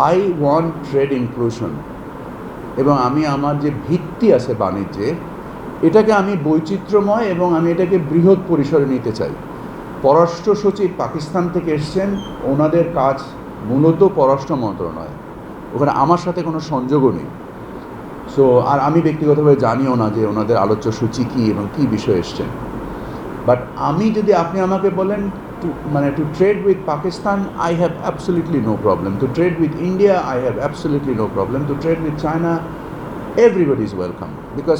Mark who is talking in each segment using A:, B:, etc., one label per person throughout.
A: I want trade inclusion, এবং আমি আমার যে ভিত্তি আছে বাণিজ্যে, এটাকে আমি বৈচিত্র্যময় এবং আমি এটাকে বৃহৎ পরিসরে নিতে চাই। পররাষ্ট্র সচিব পাকিস্তান থেকে এসছেন, ওনাদের কাজ মূলত পররাষ্ট্র মন্ত্রণালয়, ওখানে আমার সাথে কোনো সংযোগও নেই। সো আর আমি ব্যক্তিগতভাবে জানিও না যে ওনাদের আলোচ্য সূচি কী এবং কী বিষয় এসছেন। বাট আমি যদি আপনি আমাকে বলেন to trade with Pakistan, I have absolutely no problem. To trade with India, I have absolutely no problem. To trade with China, everybody is welcome. Because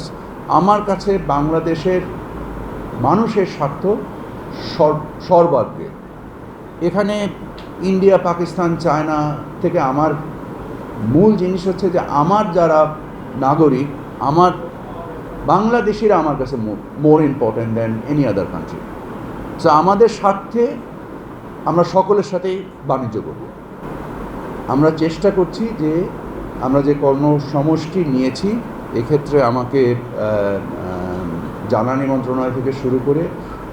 A: আমার কাছে বাংলাদেশের মানুষের স্বার্থ সর্বাগ্রে। এখানে ইন্ডিয়া, পাকিস্তান, চায়না থেকে আমার মূল জিনিস হচ্ছে যে আমার যারা নাগরিক, আমার বাংলাদেশিরা আমার কাছে more important than any other country. So আমাদের স্বার্থে আমরা সকলের সাথেই বাণিজ্য করব। আমরা চেষ্টা করছি যে আমরা যে কর্মসমষ্টি নিয়েছি, এক্ষেত্রে আমাকে জ্বালানি মন্ত্রণালয় থেকে শুরু করে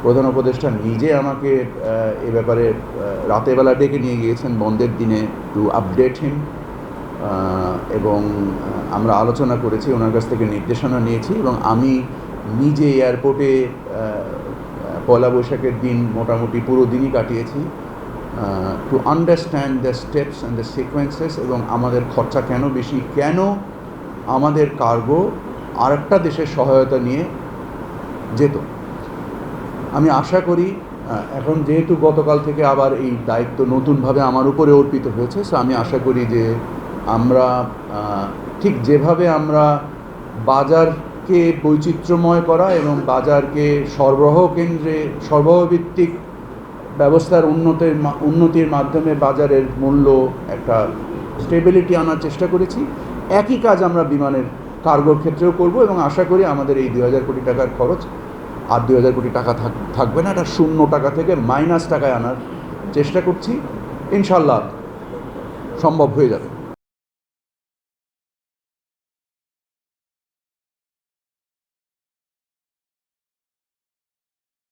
A: প্রধান উপদেষ্টা নিজে আমাকে এ ব্যাপারে রাতেরবেলা ডেকে নিয়ে গিয়েছেন বন্ধের দিনে টু আপডেট হিম, এবং আমরা আলোচনা করেছি, ওনার কাছ থেকে নির্দেশনা নিয়েছি, এবং আমি নিজে এয়ারপোর্টে পয়লা বৈশাখের দিন মোটামুটি পুরো দিনই কাটিয়েছি to understand the steps and the sequences, এবং আমাদের খরচা কেন বেশি, কেন আমাদের কার্গো আরেকটা দেশের সহায়তা নিয়ে যেত। আমি আশা করি, এখন যেহেতু গতকাল থেকে আবার এই দায়িত্ব নতুনভাবে আমার উপরে অর্পিত হয়েছে, সো আমি আশা করি যে আমরা ঠিক যেভাবে আমরা বাজারকে বৈচিত্র্যময় করা এবং বাজারকে সরবরাহভিত্তিক ব্যবস্থার উন্নতির মাধ্যমে বাজারের মূল্য একটা স্টেবিলিটি আনার চেষ্টা করেছি, একই কাজ আমরা বিমানের কার্গোর ক্ষেত্রেও করব, এবং আশা করি আমাদের এই 2000 কোটি টাকার খরচ আর 2000 কোটি টাকা থাকবে না, এটা 0 টাকা থেকে মাইনাস টাকায় আনার চেষ্টা করছি। ইনশাল্লাহ সম্ভব হয়ে যাবে।